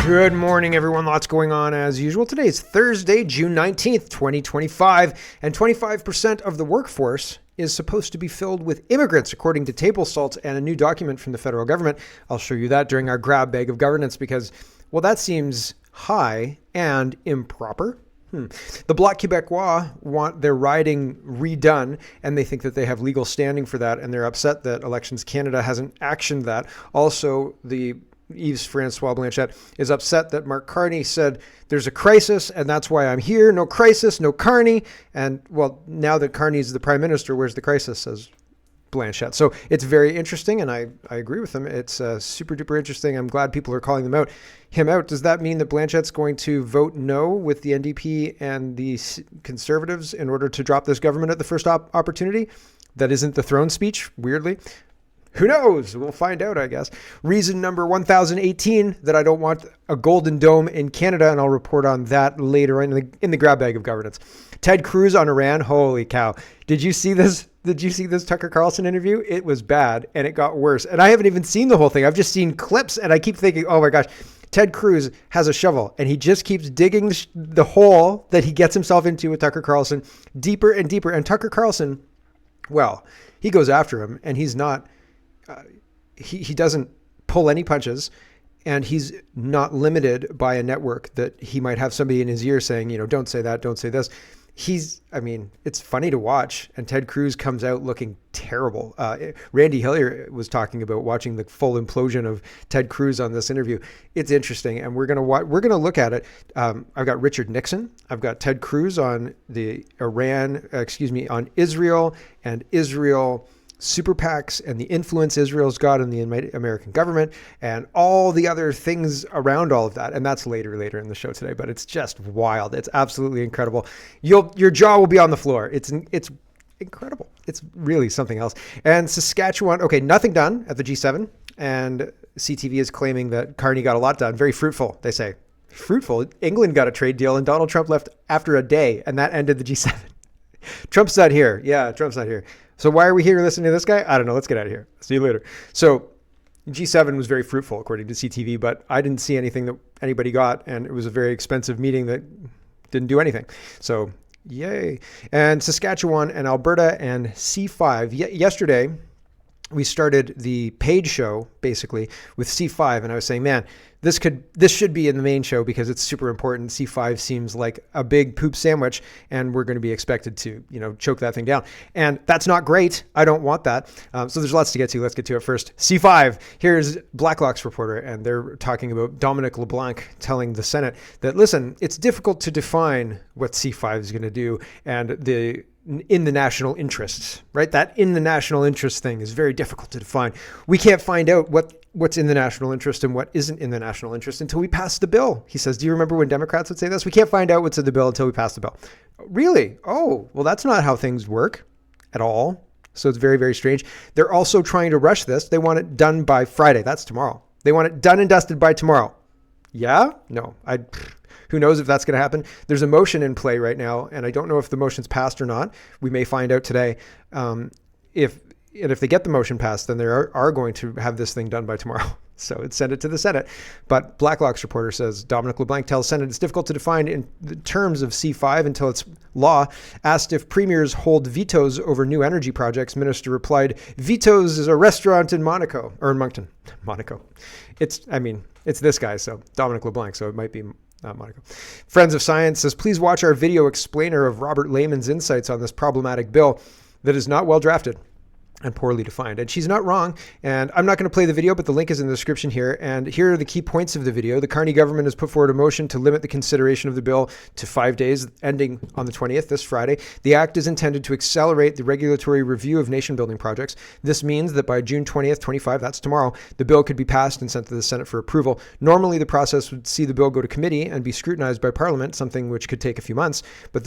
Good morning, everyone. Lots going on as usual. Today is Thursday, June 19th, 2025, and 25% of the workforce is supposed to be filled with immigrants, according to table salt and a new document from the federal government. I'll show you that during our grab bag of governance because, well, that seems high and improper. The Bloc Québécois want their riding redone, and they think that they have legal standing for that, and they're upset that Elections Canada hasn't actioned that. Also, the Yves Francois Blanchet is upset that Mark Carney said there's a crisis and that's why I'm here. No crisis, no Carney. And well, now that Carney's the prime minister, where's the crisis, says Blanchet. So it's very interesting, and I agree with him. It's super duper interesting. I'm glad people are calling him out. Does that mean that Blanchet's going to vote no with the NDP and the Conservatives in order to drop this government at the first opportunity? That isn't the throne speech, weirdly. Who knows? We'll find out, I guess. Reason number 1018 that I don't want a golden dome in Canada, and I'll report on that later in the grab bag of governance. Ted Cruz on Iran. Holy cow. Did you see this? Did you see this Tucker Carlson interview? It was bad, and it got worse. And I haven't even seen the whole thing. I've just seen clips, and I keep thinking, oh my gosh, Ted Cruz has a shovel, and he just keeps digging the hole that he gets himself into with Tucker Carlson deeper and deeper. And Tucker Carlson, well, he goes after him, and he's not... He doesn't pull any punches, and he's not limited by a network that he might have somebody in his ear saying, you know, don't say that, don't say this. It's funny to watch, and Ted Cruz comes out looking terrible. Randy Hillier was talking about watching the full implosion of Ted Cruz on this interview. It's interesting, and we're gonna look at it. I've got Richard Nixon. I've got Ted Cruz on on Israel and Israel super PACs and the influence Israel's got in the American government and all the other things around all of that. And that's later in the show today, but it's just wild. It's absolutely incredible. Your jaw will be on the floor. It's incredible. It's really something else. And Saskatchewan, okay, nothing done at the G7. And CTV is claiming that Carney got a lot done. Very fruitful, they say. Fruitful. England got a trade deal and Donald Trump left after a day, and that ended the G7. Trump's not here. Yeah, Trump's not here. So why are we here listening to this guy? I don't know. Let's get out of here. See you later. So G7 was very fruitful, according to CTV, but I didn't see anything that anybody got, and it was a very expensive meeting that didn't do anything. So yay. And Saskatchewan and Alberta and C5. Yesterday, we started the paid show, basically, with C5, and I was saying, man, this should be in the main show because it's super important. C5 seems like a big poop sandwich, and we're going to be expected to, choke that thing down. And that's not great. I don't want that. So there's lots to get to. Let's get to it first. C5, here's Blacklock's reporter, and they're talking about Dominic LeBlanc telling the Senate that, listen, it's difficult to define what C5 is going to do, and in the national interests, right? That in the national interest thing is very difficult to define. We can't find out what's in the national interest and what isn't in the national interest until we pass the bill. He says, do you remember when Democrats would say this? We can't find out what's in the bill until we pass the bill. Really? Oh, well, that's not how things work at all. So it's very, very strange. They're also trying to rush this. They want it done by Friday. That's tomorrow. They want it done and dusted by tomorrow. Yeah? No, who knows if that's going to happen? There's a motion in play right now, and I don't know if the motion's passed or not. We may find out today. If they get the motion passed, then they are going to have this thing done by tomorrow. So it's send it to the Senate. But Blacklock's reporter says Dominic LeBlanc tells Senate it's difficult to define in the terms of C5 until it's law. Asked if premiers hold vetoes over new energy projects, minister replied, vetoes is a restaurant in Monaco, or in Moncton. Monaco. It's this guy, so Dominic LeBlanc, so it might be Monaco. Friends of Science says, please watch our video explainer of Robert Layman's insights on this problematic bill that is not well drafted and poorly defined. And she's not wrong. And I'm not going to play the video, but the link is in the description here. And here are the key points of the video. The Carney government has put forward a motion to limit the consideration of the bill to 5 days, ending on the 20th, this Friday. The act is intended to accelerate the regulatory review of nation-building projects. This means that by June 20th, 25, that's tomorrow, the bill could be passed and sent to the Senate for approval. Normally, the process would see the bill go to committee and be scrutinized by Parliament, something which could take a few months. But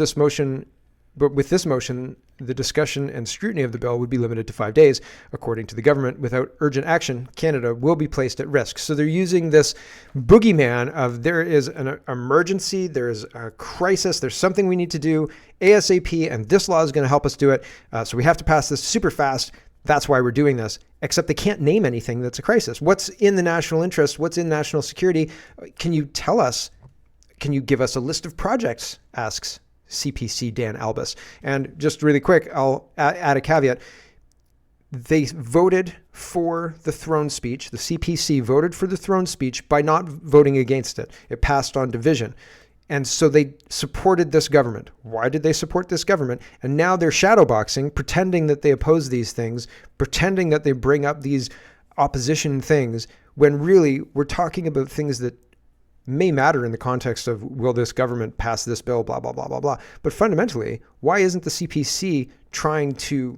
with this motion, the discussion and scrutiny of the bill would be limited to 5 days. According to the government, without urgent action, Canada will be placed at risk. So they're using this boogeyman of there is an emergency, there is a crisis, there's something we need to do ASAP, and this law is going to help us do it. So we have to pass this super fast. That's why we're doing this. Except they can't name anything that's a crisis. What's in the national interest? What's in national security? Can you tell us? Can you give us a list of projects? Asks CPC Dan Albus. And just really quick, I'll add a caveat. They voted for the throne speech. The CPC voted for the throne speech by not voting against it. It passed on division. And so they supported this government. Why did they support this government? And now they're shadowboxing, pretending that they oppose these things, pretending that they bring up these opposition things, when really we're talking about things that may matter in the context of, will this government pass this bill, blah, blah, blah, blah, blah. But fundamentally, why isn't the CPC trying to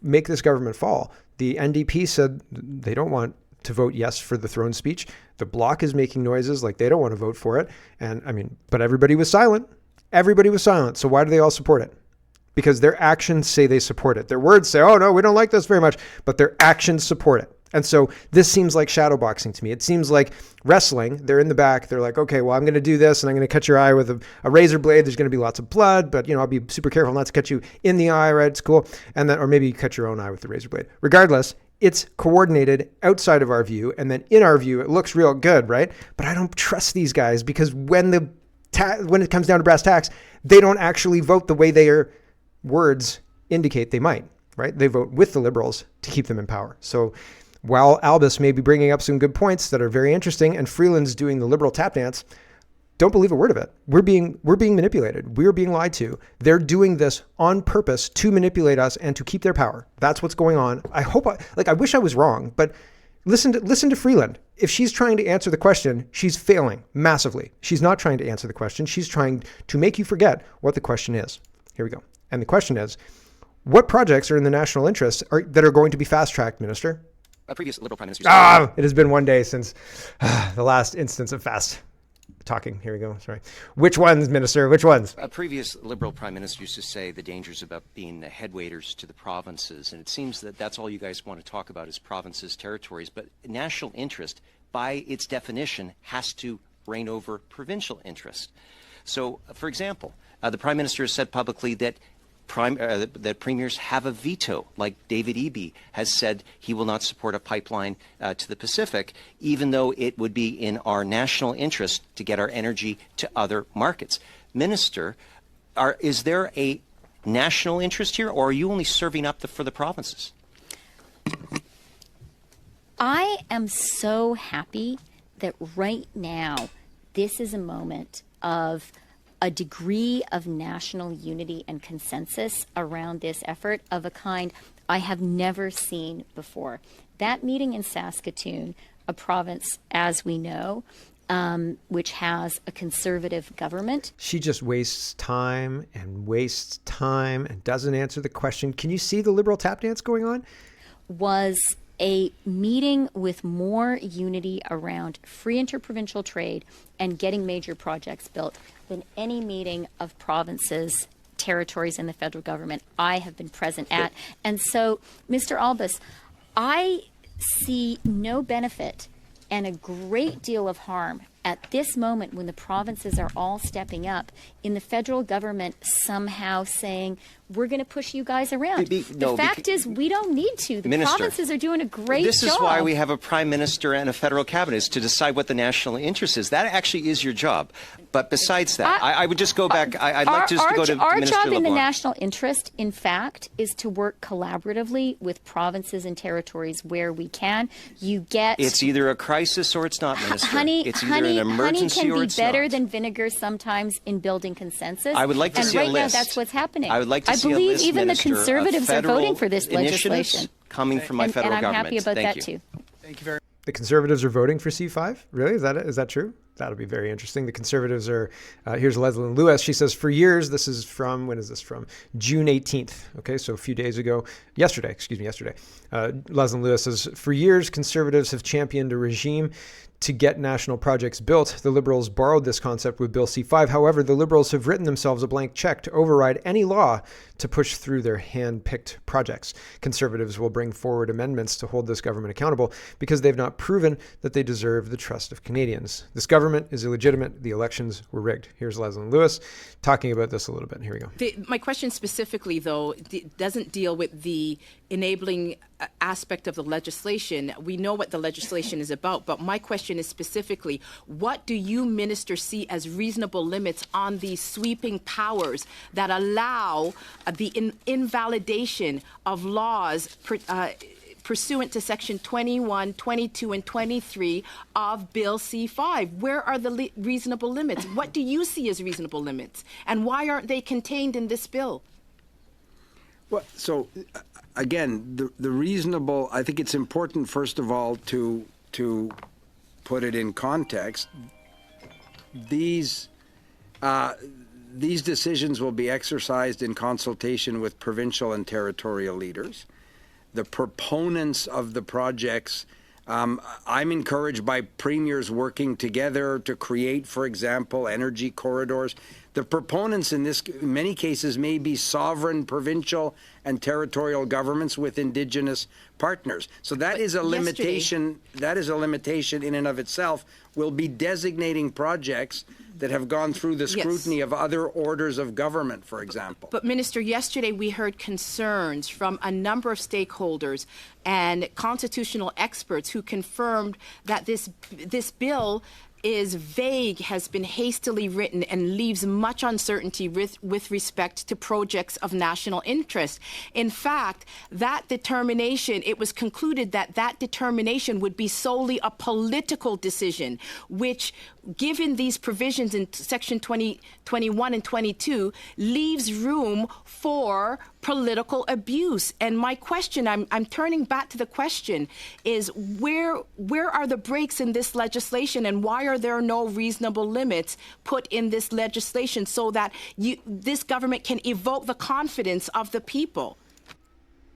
make this government fall? The NDP said they don't want to vote yes for the throne speech. The Bloc is making noises like they don't want to vote for it. And I mean, but everybody was silent. Everybody was silent. So why do they all support it? Because their actions say they support it. Their words say, oh no, we don't like this very much, but their actions support it. And so this seems like shadowboxing to me. It seems like wrestling. They're in the back. They're like, okay, well, I'm going to do this and I'm going to cut your eye with a razor blade. There's going to be lots of blood, but I'll be super careful not to cut you in the eye, right? It's cool. And then, or maybe you cut your own eye with the razor blade. Regardless, it's coordinated outside of our view. And then in our view, it looks real good, right? But I don't trust these guys because when it comes down to brass tacks, they don't actually vote the way their words indicate they might, right? They vote with the Liberals to keep them in power. So while Albus may be bringing up some good points that are very interesting and Freeland's doing the Liberal tap dance, don't believe a word of it. We're being manipulated. We're being lied to. They're doing this on purpose to manipulate us and to keep their power. That's what's going on. I wish I was wrong, but listen to Freeland. If she's trying to answer the question, she's failing massively. She's not trying to answer the question. She's trying to make you forget what the question is. Here we go. And the question is, what projects are in the national interest that are going to be fast-tracked, Minister? A previous Liberal Prime Minister... It has been one day since the last instance of fast talking. Here we go. Sorry. Which ones, Minister? Which ones? A previous Liberal Prime Minister used to say the dangers about being the head waiters to the provinces, and it seems that that's all you guys want to talk about is provinces, territories, but national interest, by its definition, has to reign over provincial interest. So, for example, the Prime Minister has said publicly that that premiers have a veto, like David Eby has said he will not support a pipeline to the Pacific, even though it would be in our national interest to get our energy to other markets. Minister, is there a national interest here, or are you only serving up for the provinces? I am so happy that right now this is a moment of a degree of national unity and consensus around this effort of a kind I have never seen before. That meeting in Saskatoon, a province, as we know, which has a conservative government. She just wastes time and doesn't answer the question. Can you see the Liberal tap dance going on? Was a meeting with more unity around free interprovincial trade and getting major projects built than any meeting of provinces, territories, and the federal government I have been present at. And so, Mr. Albus, I see no benefit and a great deal of harm at this moment when the provinces are all stepping up in the federal government somehow saying, we're going to push you guys around. The fact is, we don't need to. The Minister, provinces are doing a great job. This is why we have a prime minister and a federal cabinet, is to decide what the national interest is. That actually is your job. But besides that, I would just go back. I'd like just to go to our Minister job LeBlanc. in the national interest, in fact, is to work collaboratively with provinces and territories where we can. It's either a crisis or it's not, Minister. It's either an emergency or it's not. Honey can be better than vinegar sometimes in building consensus. I would like to see a list. And right now, that's what's happening. I would like to see a believe list, even Minister, the Conservatives are voting for this legislation. Coming from my federal government. And I'm government. happy about Thank that, you. too. Thank you very much. The Conservatives are voting for C5? Really? Is that true? That'll be very interesting. The Conservatives are, here's Leslie Lewis. She says, for years, this is from, when is this from? June 18th. Okay, so a few days ago, yesterday. Leslie Lewis says, for years, Conservatives have championed a regime to get national projects built. The Liberals borrowed this concept with Bill C5. However, the Liberals have written themselves a blank check to override any law to push through their hand-picked projects. Conservatives will bring forward amendments to hold this government accountable because they've not proven that they deserve the trust of Canadians. This government is illegitimate. The elections were rigged. Here's Leslie Lewis talking about this a little bit. Here we go. My question specifically, though, doesn't deal with the enabling aspect of the legislation. We know what the legislation is about, but my question is specifically, what do you, Minister, see as reasonable limits on these sweeping powers that allow the invalidation of laws pursuant to Section 21, 22, and 23 of Bill C-5? Where are the reasonable limits? What do you see as reasonable limits? And why aren't they contained in this bill? Well, so again, the reasonable, I think it's important, first of all, to put it in context. These decisions will be exercised in consultation with provincial and territorial leaders. The proponents of the projects, I'm encouraged by premiers working together to create, for example, energy corridors. The proponents in many cases may be sovereign provincial and territorial governments with Indigenous partners. So that is a limitation. That is a limitation in and of itself. We'll be designating projects that have gone through the scrutiny of other orders of government, for example. But Minister, yesterday we heard concerns from a number of stakeholders and constitutional experts who confirmed that this bill is vague, has been hastily written, and leaves much uncertainty with respect to projects of national interest. In fact, that determination, it was concluded that that determination would be solely a political decision, which, given these provisions in Section 21 and 22, leaves room for political abuse. And my question, I'm turning back to the question, is where are the breaks in this legislation, and why are there no reasonable limits put in this legislation so that this government can evoke the confidence of the people?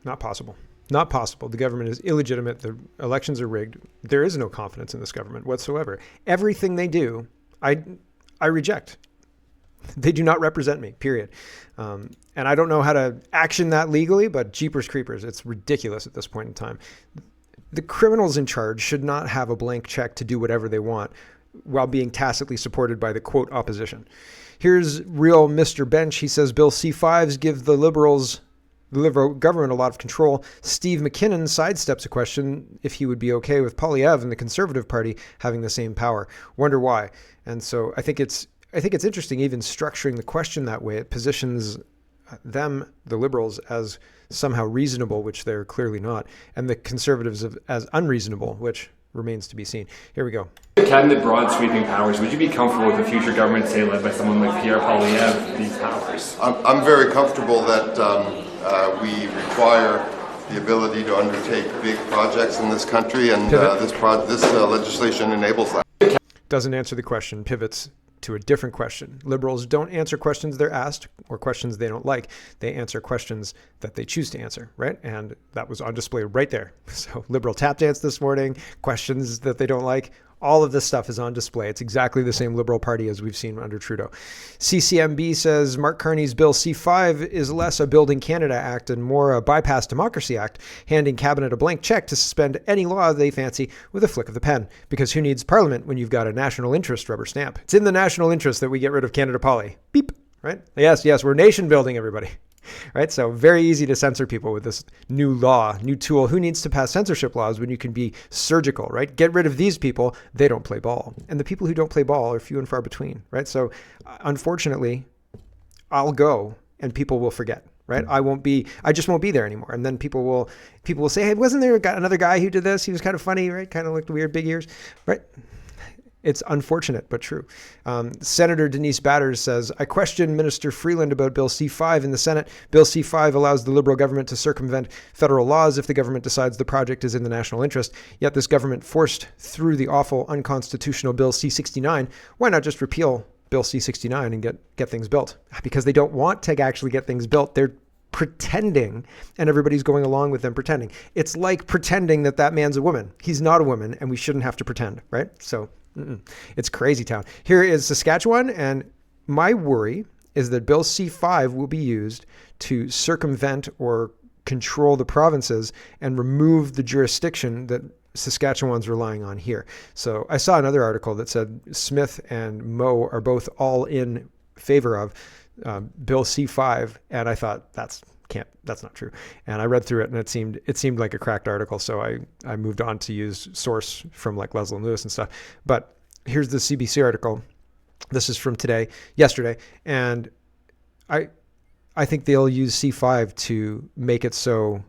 Not possible. Not possible. The government is illegitimate. The elections are rigged. There is no confidence in this government whatsoever. Everything they do, I reject. They do not represent me, period. And I don't know how to action that legally, but jeepers creepers, it's ridiculous at this point in time. The criminals in charge should not have a blank check to do whatever they want while being tacitly supported by the, quote, opposition. Here's real Mr. Bench. He says Bill C-5s give the Liberal government a lot of control. Steve McKinnon sidesteps a question if he would be okay with Poilievre and the Conservative Party having the same power. Wonder why. And so I think it's interesting even structuring the question that way. It positions them, the Liberals, as somehow reasonable, which they're clearly not, and the Conservatives as unreasonable, which remains to be seen. Here we go. Cabinet broad sweeping powers. Would you be comfortable with a future government, say, led by someone like Pierre Poilievre, these powers? I'm very comfortable that we require the ability to undertake big projects in this country, and this legislation enables that. Doesn't answer the question, pivots to a different question. Liberals don't answer questions they're asked or questions they don't like. They answer questions that they choose to answer, right? And that was on display right there. So Liberal tap dance this morning, questions that they don't like. All of this stuff is on display. It's exactly the same Liberal Party as we've seen under Trudeau. CCMB says Mark Carney's Bill C-5 is less a Building Canada Act and more a Bypass Democracy Act, handing Cabinet a blank check to suspend any law they fancy with a flick of the pen. Because who needs Parliament when you've got a national interest rubber stamp? It's in the national interest that we get rid of Canada Poly. Beep, right? Yes, we're nation building, everybody. Right? So very easy to censor people with this new law, new tool. Who needs to pass censorship laws when you can be surgical, right? Get rid of these people. They don't play ball. And the people who don't play ball are few and far between, right? So unfortunately, I'll go and people will forget, right? I just won't be there anymore. And then people will say, hey, wasn't there another guy who did this? He was kind of funny, right? Kind of looked weird, big ears, right? It's unfortunate, but true. Senator Denise Batters says, I question Minister Freeland about Bill C-5 in the Senate. Bill C-5 allows the Liberal government to circumvent federal laws if the government decides the project is in the national interest. Yet this government forced through the awful unconstitutional Bill C-69. Why not just repeal Bill C-69 and get things built? Because they don't want to actually get things built. They're pretending, and everybody's going along with them pretending. It's like pretending that man's a woman. He's not a woman, and we shouldn't have to pretend, right? So it's crazy town. Here is Saskatchewan, and my worry is that Bill C-5 will be used to circumvent or control the provinces and remove the jurisdiction that Saskatchewan's relying on here. So I saw another article that said Smith and Moe are both all in favor of Bill C-5, and I thought that's that's not true. And I read through it, and it seemed like a cracked article. So I moved on to use source from like Leslie and Lewis and stuff. But here's the CBC article. This is from yesterday. And I think they'll use C5 to make it so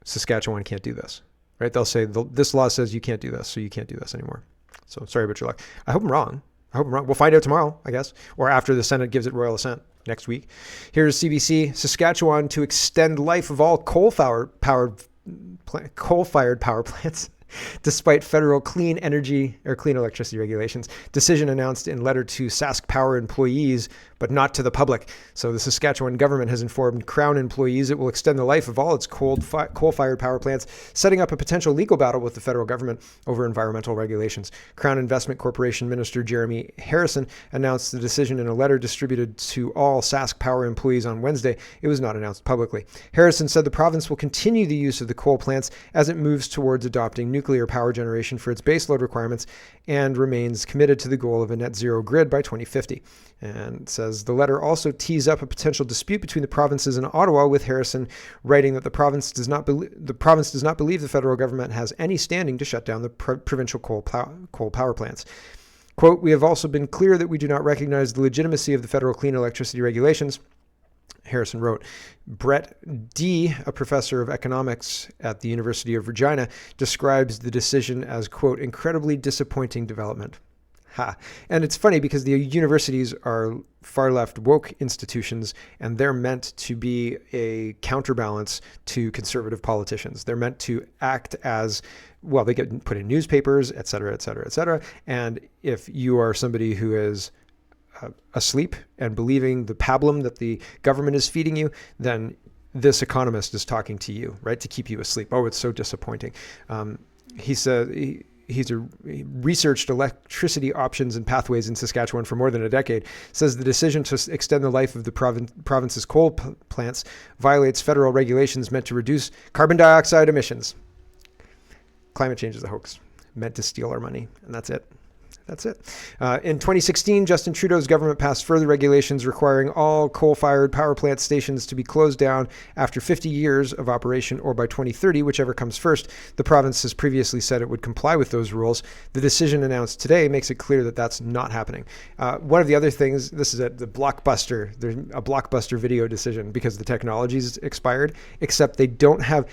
Saskatchewan can't do this, right? They'll say this law says you can't do this, so you can't do this anymore. So sorry about your luck. I hope I'm wrong. We'll find out tomorrow, I guess, or after the Senate gives it royal assent next week. Here's CBC. Saskatchewan to extend life of all coal-fired power plants. Despite federal clean electricity regulations. Decision announced in letter to Sask Power employees, but not to the public. So the Saskatchewan government has informed Crown employees it will extend the life of all its coal-fired power plants, setting up a potential legal battle with the federal government over environmental regulations. Crown Investment Corporation Minister Jeremy Harrison announced the decision in a letter distributed to all Sask Power employees on Wednesday. It was not announced publicly. Harrison said the province will continue the use of the coal plants as it moves towards adopting nuclear power generation for its baseload requirements and remains committed to the goal of a net zero grid by 2050. And says the letter also tees up a potential dispute between the provinces and Ottawa, with Harrison writing that the province does not believe the federal government has any standing to shut down the provincial coal power plants. Quote, "We have also been clear that we do not recognize the legitimacy of the federal clean electricity regulations," Harrison wrote. Brett Dee, a professor of economics at the University of Regina, describes the decision as, quote, "incredibly disappointing development." And it's funny because the universities are far left woke institutions, and they're meant to be a counterbalance to conservative politicians. They're meant to act as, well, they get put in newspapers, et cetera, et cetera, et cetera. And if you are somebody who is asleep and believing the pablum that the government is feeding you, then this economist is talking to you, right, to keep you asleep. Oh, it's so disappointing. He said he's researched electricity options and pathways in Saskatchewan for more than a decade. Says the decision to extend the life of the province's coal plants violates federal regulations meant to reduce carbon dioxide emissions. Climate change is a hoax meant to steal our money, and that's it. That's it. In 2016, Justin Trudeau's government passed further regulations requiring all coal-fired power plant stations to be closed down after 50 years of operation or by 2030, whichever comes first. The province has previously said it would comply with those rules. The decision announced today makes it clear that that's not happening. One of the other things, this is the Blockbuster. There's a Blockbuster video decision because the technology's expired, except they don't have,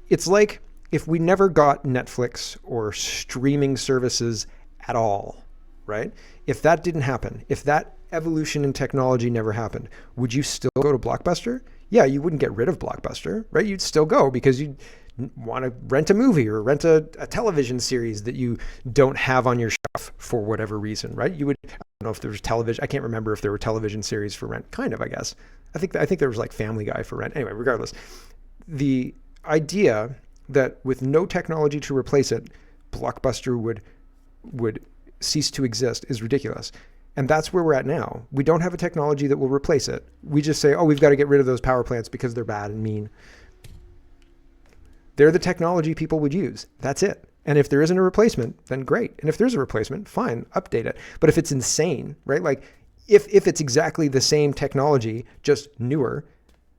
it's like if we never got Netflix or streaming services at all, right? If that didn't happen, if that evolution in technology never happened, would you still go to Blockbuster? Yeah, you wouldn't get rid of Blockbuster, right? You'd still go because you'd want to rent a movie or rent a television series that you don't have on your shelf for whatever reason, right? You would, I don't know if there was television, I can't remember if there were television series for rent, kind of, I guess. I think there was like Family Guy for rent. Anyway, regardless, the idea that with no technology to replace it, Blockbuster would cease to exist is ridiculous. And that's where we're at now. We don't have a technology that will replace it. We just say, oh, we've got to get rid of those power plants because they're bad and mean. They're the technology people would use. That's it. And if there isn't a replacement, then great. And if there's a replacement, fine, update it. But if it's insane, right? Like if it's exactly the same technology, just newer,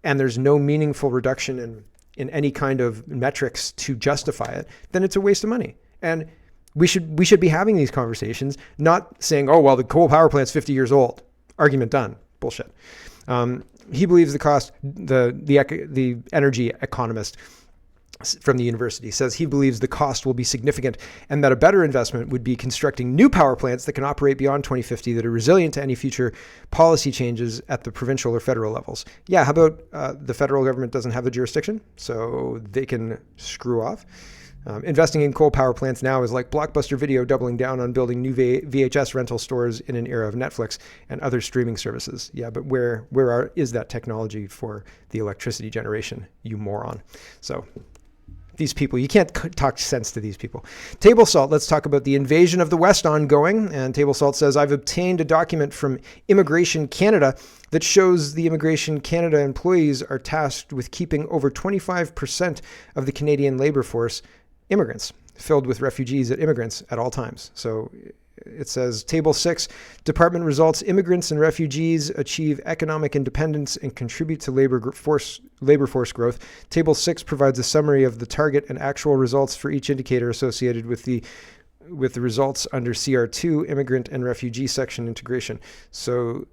and there's no meaningful reduction in any kind of metrics to justify it, then it's a waste of money. And we should be having these conversations, not saying, oh, well, the coal power plant's 50 years old. Argument done. Bullshit. He believes the cost, the energy economist from the university says he believes the cost will be significant and that a better investment would be constructing new power plants that can operate beyond 2050 that are resilient to any future policy changes at the provincial or federal levels. Yeah, how about the federal government doesn't have the jurisdiction, so they can screw off? Investing in coal power plants now is like Blockbuster Video doubling down on building new VHS rental stores in an era of Netflix and other streaming services. Yeah, but where is that technology for the electricity generation, you moron? So these people, you can't talk sense to these people. Table Salt, let's talk about the invasion of the West ongoing. And Table Salt says, I've obtained a document from Immigration Canada that shows the Immigration Canada employees are tasked with keeping over 25% of the Canadian labor force immigrants, filled with refugees at immigrants at all times. So it says Table 6, Department results immigrants and refugees achieve economic independence and contribute to labor force growth. Table 6 provides a summary of the target and actual results for each indicator associated with the results under CR2, immigrant and refugee section integration. So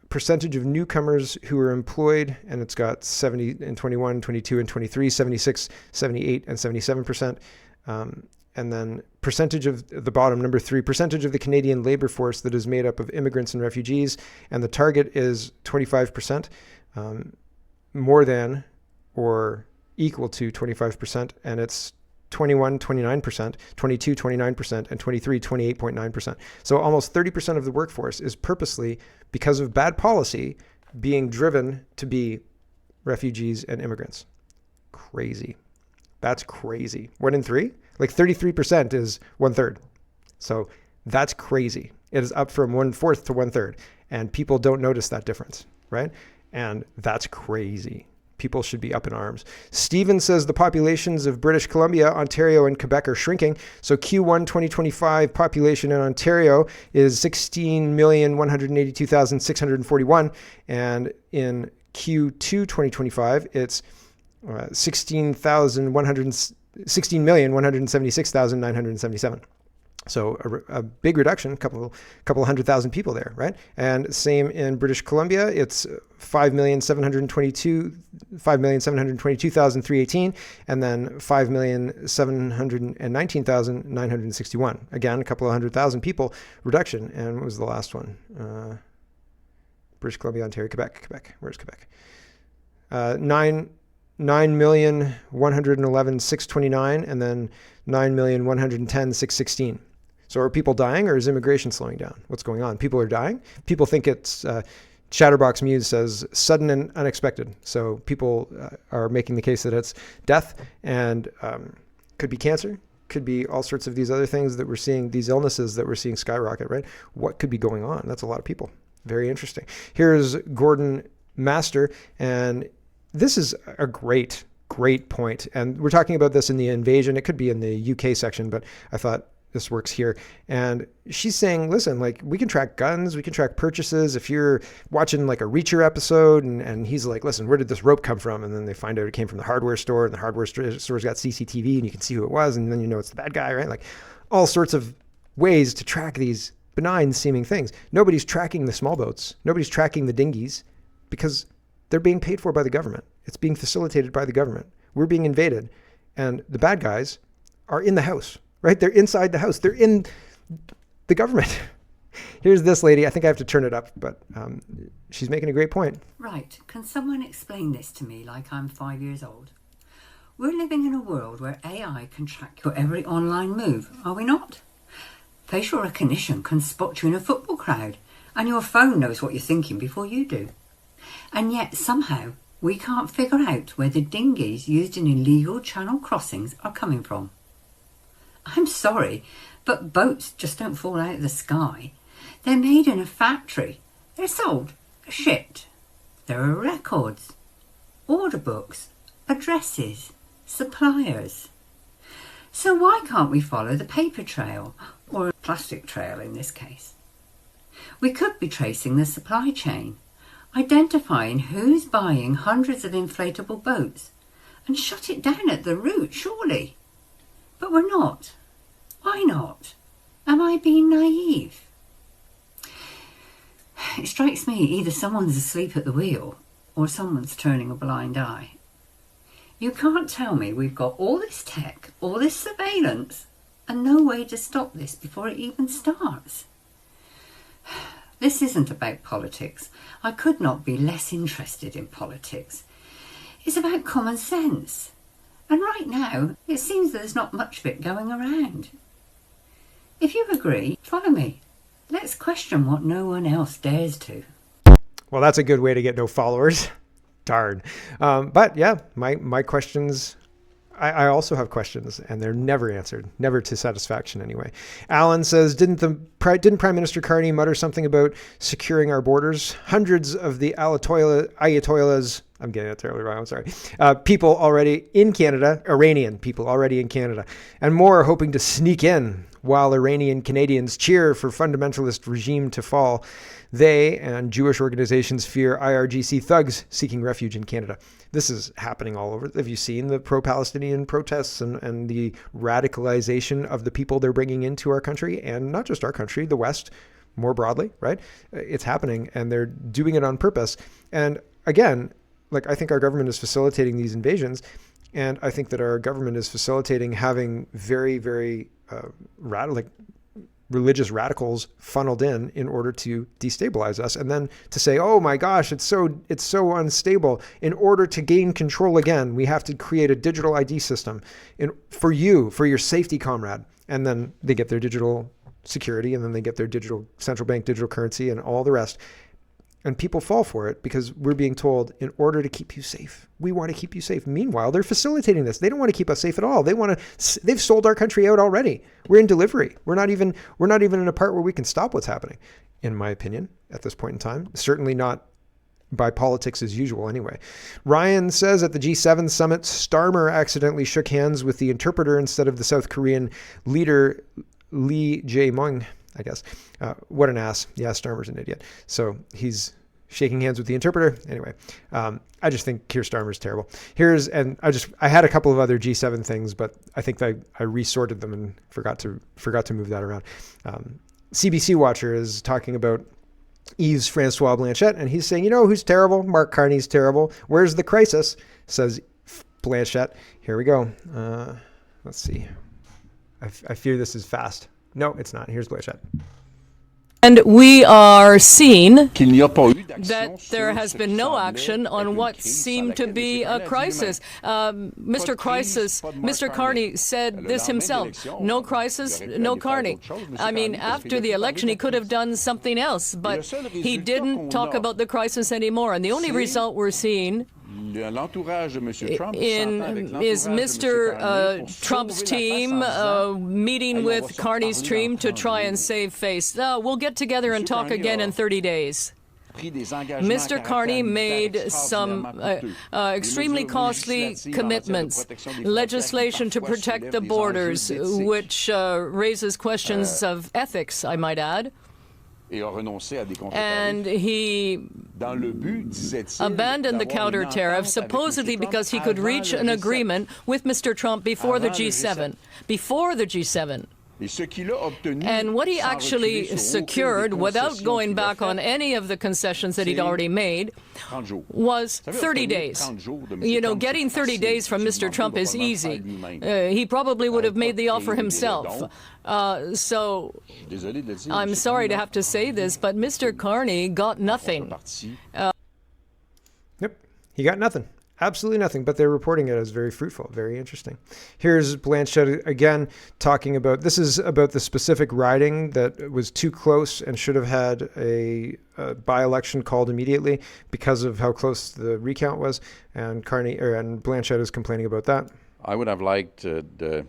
percentage of newcomers who are employed, and it's got 70 and 21, 22 and 23, 76, 78 and 77%. And then percentage of the bottom, number 3, percentage of the Canadian labor force that is made up of immigrants and refugees. And the target is 25%, more than or equal to 25%. And it's 21, 29%, 22, 29%, and 23, 28.9%. So almost 30% of the workforce is purposely, because of bad policy, being driven to be refugees and immigrants. Crazy. That's crazy. 1 in 3? Like 33% is 1/3. So that's crazy. It is up from 1/4 to 1/3. And people don't notice that difference, right? And that's crazy. People should be up in arms. Steven says the populations of British Columbia, Ontario, and Quebec are shrinking. So Q1 2025 population in Ontario is 16,182,641. And in Q2 2025, it's 16,176,977. So a big reduction, a couple 100,000 people there, right? And same in British Columbia, it's 5,722,318, and then 5,719,961. Again, a couple of 100,000 people reduction. And what was the last one? British Columbia, Ontario, Quebec. Where's Quebec? 9,111,629, and then 9,110,616. So are people dying, or is immigration slowing down? What's going on? People are dying. People think it's, Chatterbox Muse says, sudden and unexpected. So people are making the case that it's death, and could be cancer, could be all sorts of these other things that we're seeing, these illnesses that we're seeing skyrocket, right? What could be going on? That's a lot of people. Very interesting. Here's Gordon Master, and this is a great point. And we're talking about this in the invasion. It could be in the UK section, but I thought this works here. And she's saying, listen, like, we can track guns, we can track purchases. If you're watching like a Reacher episode and he's like, listen, where did this rope come from? And then they find out it came from the hardware store, and the hardware store's got CCTV and you can see who it was. And then you know it's the bad guy, right? Like all sorts of ways to track these benign seeming things. Nobody's tracking the small boats. Nobody's tracking the dinghies because they're being paid for by the government. It's being facilitated by the government. We're being invaded, and the bad guys are in the house, right? They're inside the house. They're in the government. Here's this lady. I think I have to turn it up, but she's making a great point. Right. Can someone explain this to me like I'm 5 years old? We're living in a world where AI can track your every online move, are we not? Facial recognition can spot you in a football crowd, and your phone knows what you're thinking before you do. And yet somehow we can't figure out where the dinghies used in illegal channel crossings are coming from. I'm sorry, but boats just don't fall out of the sky. They're made in a factory. They're sold, shipped. There are records, order books, addresses, suppliers. So why can't we follow the paper trail, or a plastic trail in this case? We could be tracing the supply chain, identifying who's buying hundreds of inflatable boats, and shut it down at the root, surely. But we're not. Why not? Am I being naive? It strikes me either someone's asleep at the wheel or someone's turning a blind eye. You can't tell me we've got all this tech, all this surveillance, and no way to stop this before it even starts. This isn't about politics. I could not be less interested in politics. It's about common sense. And right now, it seems there's not much of it going around. If you agree, follow me. Let's question what no one else dares to. Well, that's a good way to get no followers. Darn. But yeah, my questions, I also have questions, and they're never answered, never to satisfaction anyway. Alan says, didn't Prime Minister Carney mutter something about securing our borders? Hundreds of the ayatollahs I'm getting that terribly wrong. I'm sorry. People already in Canada, Iranian people already in Canada, and more are hoping to sneak in while Iranian Canadians cheer for fundamentalist regime to fall. They and Jewish organizations fear IRGC thugs seeking refuge in Canada. This is happening all over. Have you seen the pro-Palestinian protests and the radicalization of the people they're bringing into our country? And not just our country, the West more broadly, right? It's happening, and they're doing it on purpose. And again, like, I think our government is facilitating these invasions, and I think that our government is facilitating having very, very religious radicals funneled in order to destabilize us, and then to say, oh my gosh, it's so unstable. In order to gain control again, we have to create a digital ID system for your safety, comrade. And then they get their digital security, and then they get their digital central bank digital currency and all the rest. And people fall for it because we're being told, in order to keep you safe, we want to keep you safe. Meanwhile, they're facilitating this. They don't want to keep us safe at all. They've sold our country out already. We're in delivery. We're not even in a part where we can stop what's happening, in my opinion, at this point in time. Certainly not by politics as usual anyway. Ryan says at the G7 summit, Starmer accidentally shook hands with the interpreter instead of the South Korean leader Lee Jae-myung, I guess. What an ass. Yeah, Starmer's an idiot. So he's shaking hands with the interpreter. Anyway, I just think Keir Starmer's terrible. I had a couple of other G7 things, but I think I resorted them and forgot to move that around. CBC Watcher is talking about Yves Francois Blanchette, and he's saying, you know who's terrible? Mark Carney's terrible. Where's the crisis? Says Blanchette. Here we go. Let's see. I fear this is fast. No, it's not. Here's Blanchette. And we are seeing that there has been no action on what seemed to be a crisis. Mr. Carney said this himself. No crisis, no Carney. I mean, after the election, he could have done something else, but he didn't talk about the crisis anymore. And the only result we're seeing is Mr. Trump's team meeting with Carney's team to try and save face. We'll get together and talk again in 30 days. Mr. Carney made some extremely costly commitments, legislation to protect the borders, which raises questions of ethics, I might add. And he abandoned the counter tariff supposedly because he could reach an agreement with Mr. Trump before the G7. And what he actually secured, without going back on any of the concessions that he'd already made, was 30 days. You know, getting 30 days from Mr. Trump is easy. He probably would have made the offer himself. So I'm sorry to have to say this, but Mr. Carney got nothing. Yep, he got nothing. Absolutely nothing, but they're reporting it as very fruitful, very interesting. Here's Blanchette again talking about, this is about the specific riding that was too close and should have had a by-election called immediately because of how close the recount was, and Blanchette is complaining about that. I would have liked the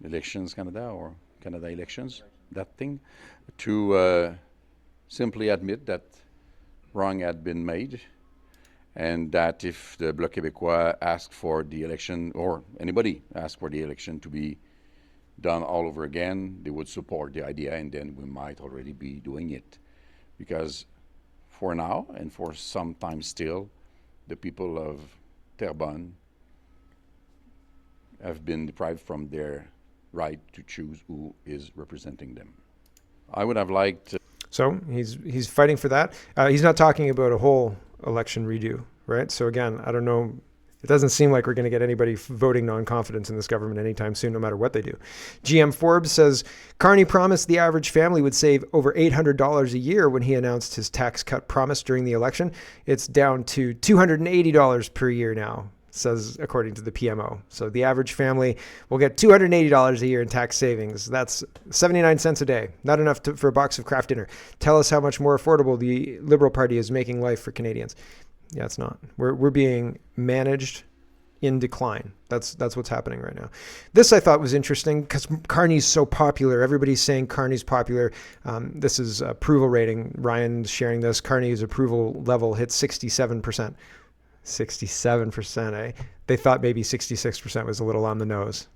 elections Canada elections, that thing, to simply admit that wrong had been made, and that if the Bloc Québécois asked for the election, or anybody asked for the election to be done all over again, they would support the idea, and then we might already be doing it. Because for now, and for some time still, the people of Terrebonne have been deprived from their right to choose who is representing them. I would have liked... So he's fighting for that. He's not talking about a whole election redo, right? So again, I don't know. It doesn't seem like we're going to get anybody voting non-confidence in this government anytime soon, no matter what they do. GM Forbes says, Carney promised the average family would save over $800 a year when he announced his tax cut promise during the election. It's down to $280 per year now, says according to the PMO. So the average family will get $280 a year in tax savings. That's 79 cents a day. Not enough for a box of Kraft dinner. Tell us how much more affordable the Liberal Party is making life for Canadians. Yeah, it's not. We're being managed in decline. That's what's happening right now. This I thought was interesting because Carney's so popular. Everybody's saying Carney's popular. This is approval rating. Ryan's sharing this. Carney's approval level hit 67%. 67%, eh? They thought maybe 66% was a little on the nose.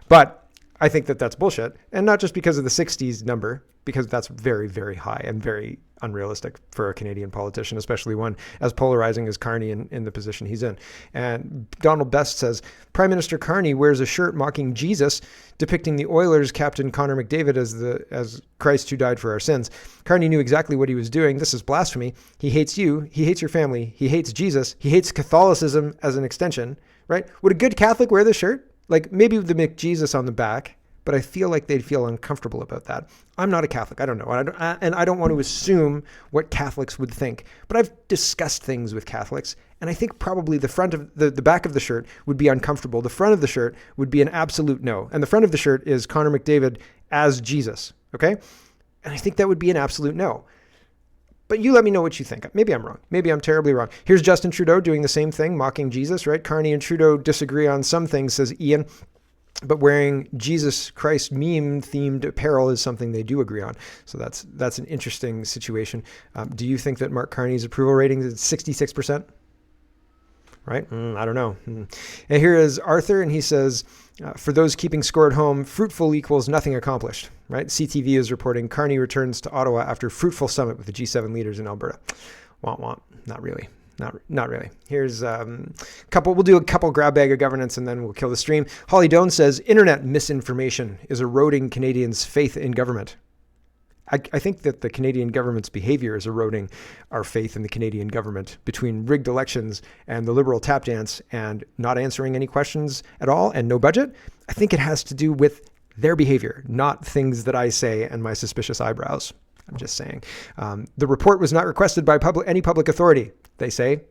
But I think that that's bullshit. And not just because of the 60s number, because that's very, very high and very unrealistic for a Canadian politician, especially one as polarizing as Carney in the position he's in. And Donald Best says, Prime Minister Carney wears a shirt mocking Jesus, depicting the Oilers captain Connor McDavid as Christ who died for our sins. Carney knew exactly what he was doing. This is blasphemy. He hates you. He hates your family. He hates Jesus. He hates Catholicism as an extension, right? Would a good Catholic wear this shirt? Like maybe the McJesus on the back, but I feel like they'd feel uncomfortable about that. I'm not a Catholic. I don't know. And I don't want to assume what Catholics would think. But I've discussed things with Catholics, and I think probably the front of the back of the shirt would be uncomfortable. The front of the shirt would be an absolute no. And the front of the shirt is Connor McDavid as Jesus, okay? And I think that would be an absolute no. But you let me know what you think. Maybe I'm wrong. Maybe I'm terribly wrong. Here's Justin Trudeau doing the same thing, mocking Jesus, right? Carney and Trudeau disagree on some things, says Ian. But wearing Jesus Christ meme-themed apparel is something they do agree on. So that's an interesting situation. Do you think that Mark Carney's approval rating is 66%? Right? I don't know. And here is Arthur, and he says, for those keeping score at home, fruitful equals nothing accomplished. Right? CTV is reporting Carney returns to Ottawa after fruitful summit with the G7 leaders in Alberta. Womp womp. Not really. Not really. Here's we'll do a couple grab bag of governance and then we'll kill the stream. Holly Doan says, internet misinformation is eroding Canadians' faith in government. I think that the Canadian government's behavior is eroding our faith in the Canadian government between rigged elections and the Liberal tap dance and not answering any questions at all and no budget. I think it has to do with their behavior, not things that I say and my suspicious eyebrows. I'm just saying. The report was not requested by any public authority, they say.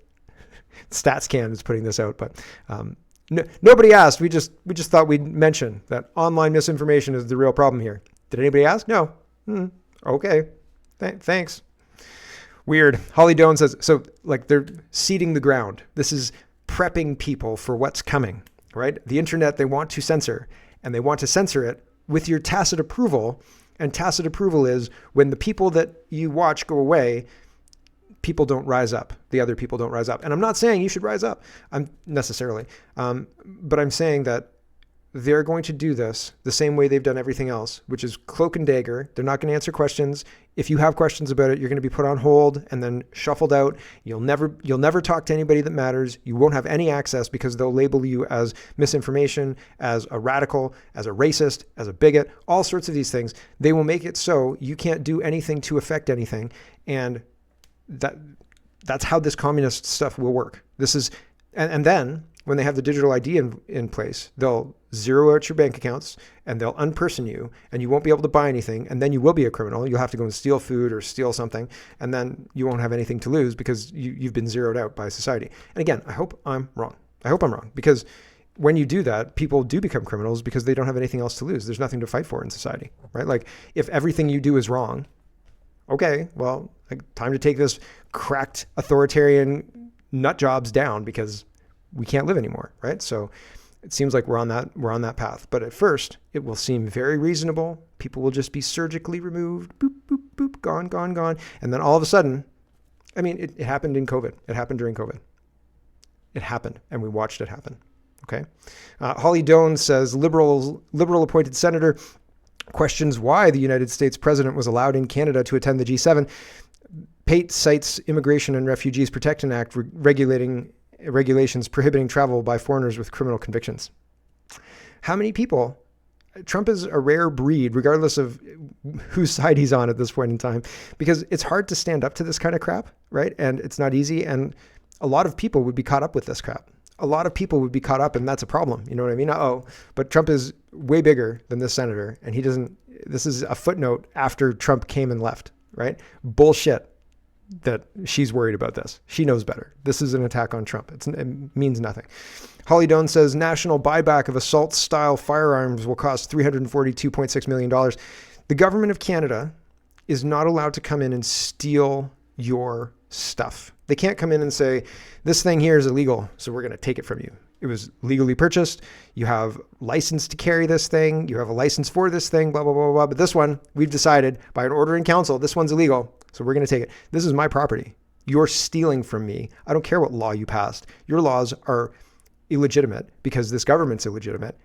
StatsCan is putting this out, but nobody asked. We just thought we'd mention that online misinformation is the real problem here. Did anybody ask? No. Okay. Thanks. Weird. Holly Doan says, so like they're seeding the ground. This is prepping people for what's coming, right? The internet they want to censor, and they want to censor it with your tacit approval. And tacit approval is when the people that you watch go away, people don't rise up. The other people don't rise up. And I'm not saying you should rise up necessarily, but I'm saying that they're going to do this the same way they've done everything else, which is cloak and dagger. They're not going to answer questions. If you have questions about it, you're going to be put on hold and then shuffled out. You'll never talk to anybody that matters. You won't have any access because they'll label you as misinformation, as a radical, as a racist, as a bigot, all sorts of these things. They will make it so you can't do anything to affect anything. And that's how this communist stuff will work. This is, and then when they have the digital ID in place, they'll zero out your bank accounts and they'll unperson you and you won't be able to buy anything. And then you will be a criminal. You'll have to go and steal food or steal something. And then you won't have anything to lose because you've been zeroed out by society. And again, I hope I'm wrong. Because when you do that, people do become criminals because they don't have anything else to lose. There's nothing to fight for in society, right? Like if everything you do is wrong, okay, well, time to take this cracked authoritarian nut jobs down because we can't live anymore, right? So it seems like we're on that path. But at first, it will seem very reasonable. People will just be surgically removed, boop, boop, boop, gone, gone, gone. And then all of a sudden, I mean, it happened in COVID. It happened during COVID. It happened, and we watched it happen, okay? Holly Doan says, Liberal-appointed senator questions why the United States president was allowed in Canada to attend the G7. Pate cites Immigration and Refugees Protection Act regulations prohibiting travel by foreigners with criminal convictions. How many people? Trump is a rare breed, regardless of whose side he's on at this point in time, because it's hard to stand up to this kind of crap, right? And it's not easy. And a lot of people would be caught up with this crap. A lot of people would be caught up, and that's a problem. You know what I mean? But Trump is way bigger than this senator, and this is a footnote after Trump came and left, right? Bullshit that she's worried about this. She knows better. This is an attack on Trump. It means nothing. Holly Doan says national buyback of assault-style firearms will cost $342.6 million. The government of Canada is not allowed to come in and steal your stuff. They can't come in and say, this thing here is illegal, so we're going to take it from you. It was legally purchased. You have license to carry this thing. You have a license for this thing, blah, blah, blah, blah. But this one, we've decided by an order in council, this one's illegal. So we're going to take it. This is my property. You're stealing from me. I don't care what law you passed. Your laws are illegitimate because this government's illegitimate.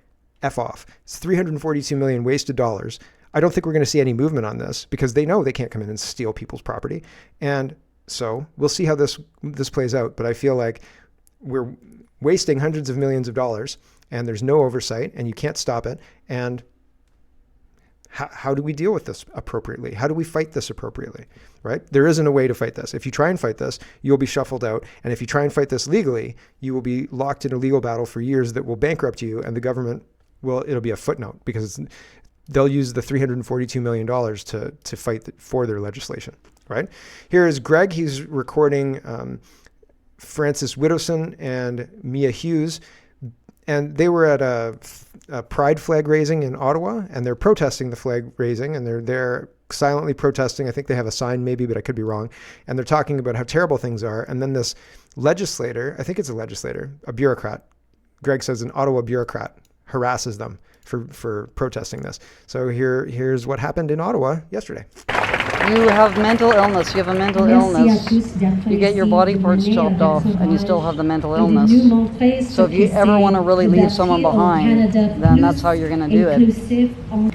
F off. It's 342 million wasted dollars. I don't think we're going to see any movement on this because they know they can't come in and steal people's property. And so we'll see how this plays out. But I feel like we're wasting hundreds of millions of dollars and there's no oversight and you can't stop it. And how do we deal with this appropriately? How do we fight this appropriately, right? There isn't a way to fight this. If you try and fight this, you'll be shuffled out. And if you try and fight this legally, you will be locked in a legal battle for years that will bankrupt you, and the government it'll be a footnote because they'll use the $342 million to fight for their legislation, right? Here is Greg. He's recording Francis Widdowson and Mia Hughes, and they were at a pride flag raising in Ottawa, and they're protesting the flag raising, and they're there silently protesting. I think they have a sign maybe, but I could be wrong. And they're talking about how terrible things are. And then this legislator, I think it's a legislator, a bureaucrat, Greg says an Ottawa bureaucrat, harasses them for protesting this. So here's what happened in Ottawa yesterday. You have mental illness. You have a mental illness. You get your body parts chopped off, and you still have the mental illness. So if you ever want to really leave someone behind, then that's how you're going to do it.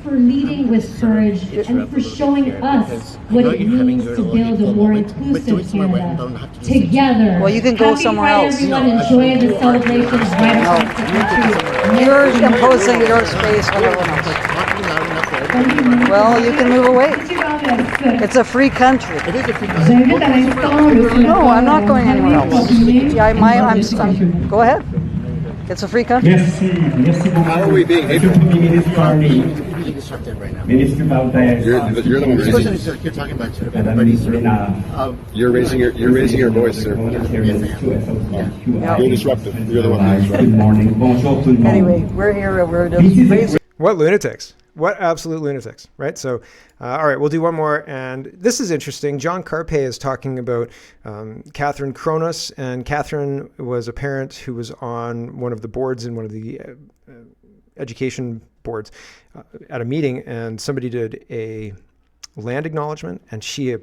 For leading with courage and for showing us what it means to build a more inclusive Canada together. Well, you can go somewhere else. Everyone enjoy the celebrations right across the country. You're imposing your space on everyone else. Well, you can move away. It's a free country. No, I'm not going anywhere else. Yeah, go ahead. It's a free country. How are we being hateful? Minister Valdez. You're the one raising. You're talking about everybody. You're raising your voice, sir. You're disruptive. You're the one being disruptive. Good morning. Anyway, we're here. We're just raising. What lunatics. What absolute lunatics, right? So, all right, we'll do one more. And this is interesting. John Carpe is talking about Catherine Kronos. And Catherine was a parent who was on one of the boards in one of the education boards at a meeting. And somebody did a land acknowledgement. And she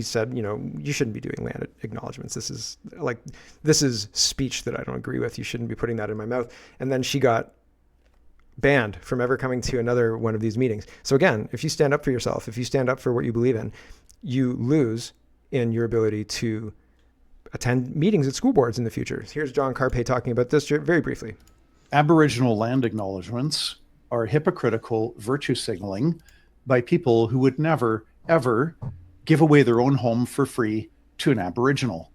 said, you shouldn't be doing land acknowledgements. This is speech that I don't agree with. You shouldn't be putting that in my mouth. And then she got banned from ever coming to another one of these meetings. So again, if you stand up for yourself, if you stand up for what you believe in, you lose in your ability to attend meetings at school boards in the future. Here's John Carpe talking about this very briefly. Aboriginal land acknowledgements are hypocritical virtue signaling by people who would never, ever give away their own home for free to an Aboriginal.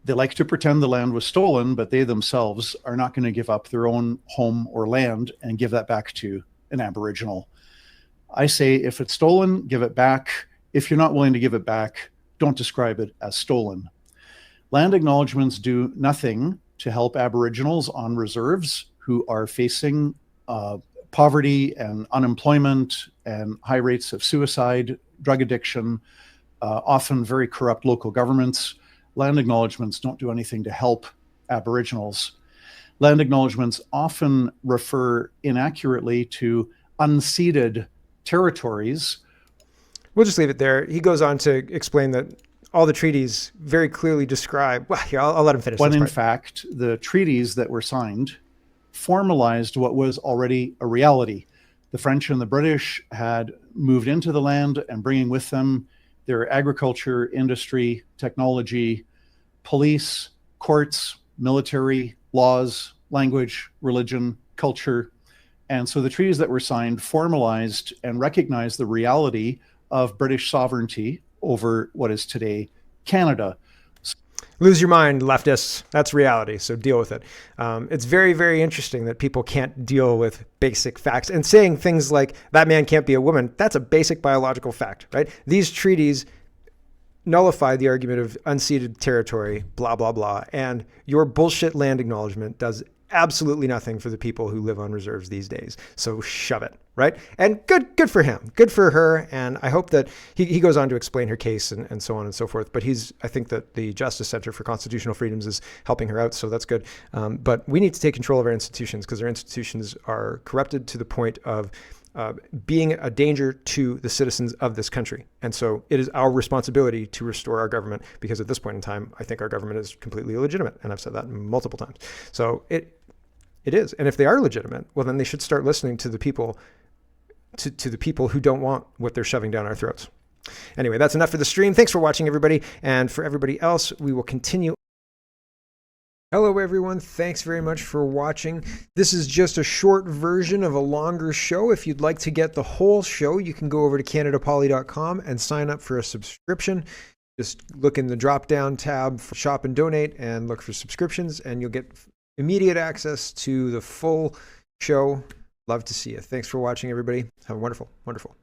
They like to pretend the land was stolen, but they themselves are not going to give up their own home or land and give that back to an Aboriginal. I say if it's stolen, give it back. If you're not willing to give it back, don't describe it as stolen. Land acknowledgements do nothing to help Aboriginals on reserves who are facing poverty and unemployment and high rates of suicide, drug addiction, often very corrupt local governments. Land acknowledgements don't do anything to help Aboriginals. Land acknowledgements often refer inaccurately to unceded territories. We'll just leave it there. He goes on to explain that all the treaties very clearly describe, well, here, I'll let him finish. When in fact, the treaties that were signed formalized what was already a reality. The French and the British had moved into the land and bringing with them their agriculture, industry, technology, police, courts, military, laws, language, religion, culture. And so the treaties that were signed formalized and recognized the reality of British sovereignty over what is today Canada. Lose your mind, leftists. That's reality. So deal with it. It's very, very interesting that people can't deal with basic facts and saying things like that man can't be a woman. That's a basic biological fact, right? These treaties nullify the argument of unceded territory, blah, blah, blah. And your bullshit land acknowledgement does absolutely nothing for the people who live on reserves these days. So shove it, right? And good for him, good for her. And I hope that he goes on to explain her case and so on and so forth. But I think that the Justice Center for Constitutional Freedoms is helping her out, so that's good. But we need to take control of our institutions, because our institutions are corrupted to the point of being a danger to the citizens of this country. And so it is our responsibility to restore our government, because at this point in time, I think our government is completely illegitimate. And I've said that multiple times. So it is. And if they are legitimate, well, then they should start listening to the people, to the people who don't want what they're shoving down our throats. Anyway, that's enough for the stream. Thanks for watching, everybody. And for everybody else, we will continue. Hello, everyone. Thanks very much for watching. This is just a short version of a longer show. If you'd like to get the whole show, you can go over to CanadaPoly.com and sign up for a subscription. Just look in the drop-down tab for Shop and Donate and look for subscriptions, and you'll get immediate access to the full show. Love to see you. Thanks for watching, everybody. Have a wonderful, wonderful